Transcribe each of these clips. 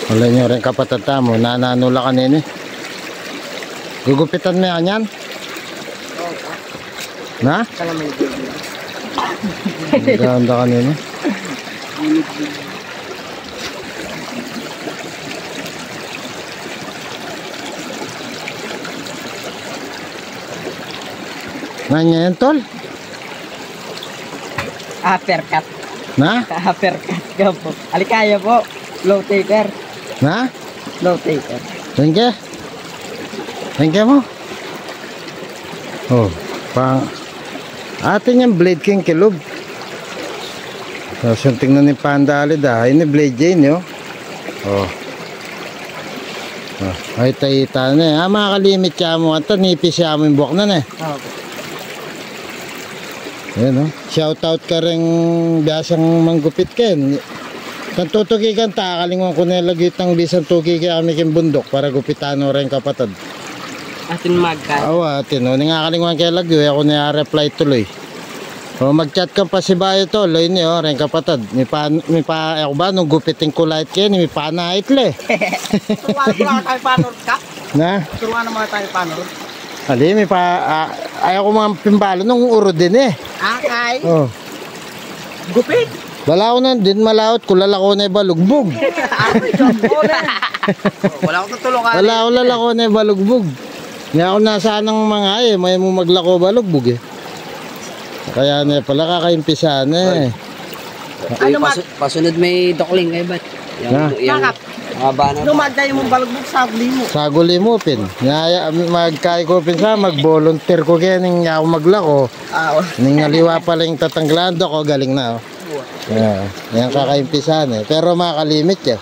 Wala nyo rin kapatid mo, nananula kanini. Gugupitan mo yan? Na? Ganda kanini. Nanya yan, tol? Uppercut. Na? Uppercut ka po. Alikaya po. Low taker. Na? Low taker. Tengke? Tengke mo? Oh, pang... Atin yung Blade King Kilob. So, tingnan ni Panda alid ah. Ini Blade Jane yo. Oh. Oh, ay tayita na eh. Mga kalimit siya mo. Ito, nipis siya mo yung buwak na eh. Okay. Ayan, oh. Shout out ka rin biyasang manggupit ken. Kantutuki kan ta kalingon ko nilagit ng bisang tuki kaya kami kin bundok para gupitano rin kapatid. Atin magka. Awa atin no nga kalingon kay lagyo ako na reply tuloy. O mag-chat ka pa si Bayo to, loy ni oh rin kapatid. Mi pa ako ba nung gupiting kulait ken mi pa na itle. Turuan tayo panor ka. Na? Turuan naman tayo panor. Ali mi pa ayaw ko mga pimbalo nung uro din eh. Akay. Oh. Gupit. Balaw na din malawot kulala ko na balugbog. Wala akong tutulungan. Wala ko lalako na balugbog. Nga ako nasa ng mga may mo maglako balugbog eh. Kaya na pala kakaimpisa na eh. Ano Pasunod may dokling kayo ba't? Yung haba na. Lumagday mong balugbog sa agli mo. Saguli mo pin. Nga magkay ko pin sa mag-volunteer ko kaya ning ako maglako. Ning naliwa pala yung tatanglando ko galing na oh. Yeah, yan kakaimpisa na eh. Pero makakalimit ya.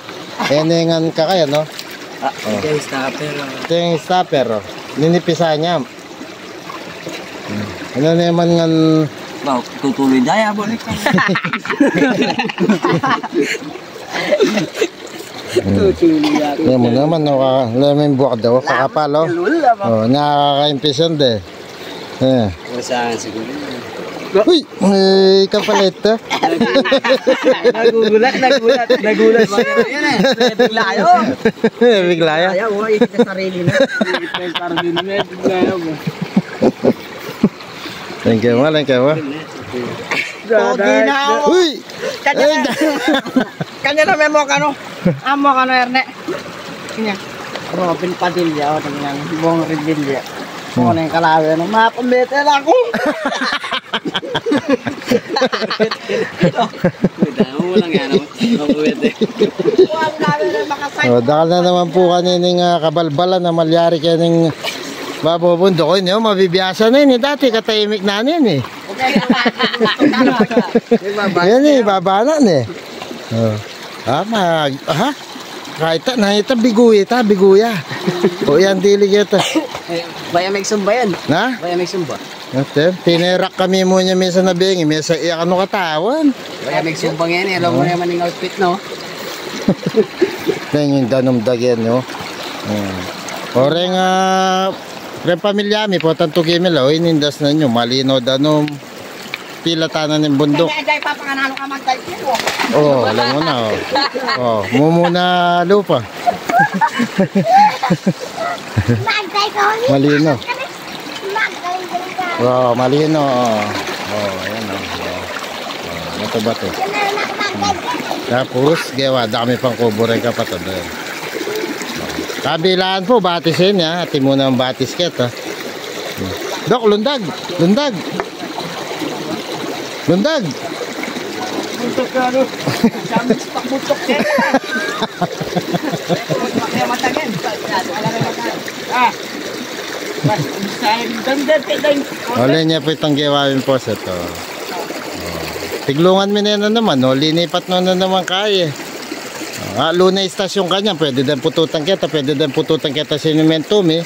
Kaya ningan ka kaya no? Ito yung stopper. Ito yung stopper oh. Ninipisa niya. Ano naman nga Wow, tutuloy daya bo. Yan mo naman no, lemon buwak daw kakapal oh. Oh, nakakaimpisan de. Eh. Saan siguro. Uy, may kapalit ha. Nagugulat. Yan eh. Bigla ayo. Bigla ya. Ayaw, isip ka sarili na. Thank you, thank you. Pogi na ako. Uy! Kanya na memo ka no? Amo ka no, Erne. Kanya. Robin Padilla, o tingnan. Buong Redilla. Kung ano yung kalawi, ano, mapametel ako. Mo lang yan, mapuwede. Ang dami na makasay. O, dakal na naman po kanining kabalbalan na malyari kaning babubundok ko niyo, mabibiyasa na yun. Dati katahimik na yun eh. Yan eh, babanan eh. Ha? Kahit na ito, biguya. O yan, dili kita. Baya may sumba yan. Na? Baya may sumba. Tinerak kami muna minsan na bengi. Minsan iyak ano katawan. Baya may sumbang yan eh. Alam mo naman yung outfit no? Yan yung danumdag yan no. Oreng ren pamilya mi po tanto kimil o inindas na nyo. Malino danom. Pila tanan ng bundok. Kaya papanganalo ka mag-type mo. Oh, alam mo na oh. Oh, mumuna lupa. Malino. Wow, malino. Oh, ayan oh. Ito ba ito? Tapos, gawa, dami pang kubo rin kapatid. Kabilaan po, batisin ya. Ati muna ang batis ket ha. Dok, lundag. Lundag. Lundag. Buntok ka ano. Sabi sa pagbutok ka. Kaya matagin. Wala niya po itong gawin po sa ito. Tiglungan mo na naman. No? Linipat mo na naman kaya. Luna istasyon kanya. Pwede din pututan kita. Pwede din pututan kita sinimentum eh.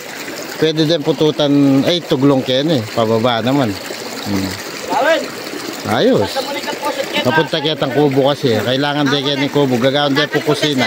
Pwede din pututan. Ay, tuglong kaya eh. Pababa naman. Ayos. Napunta kitang kubo kasi. Kailangan din kaya ng kubo. Gagawin din po kusina.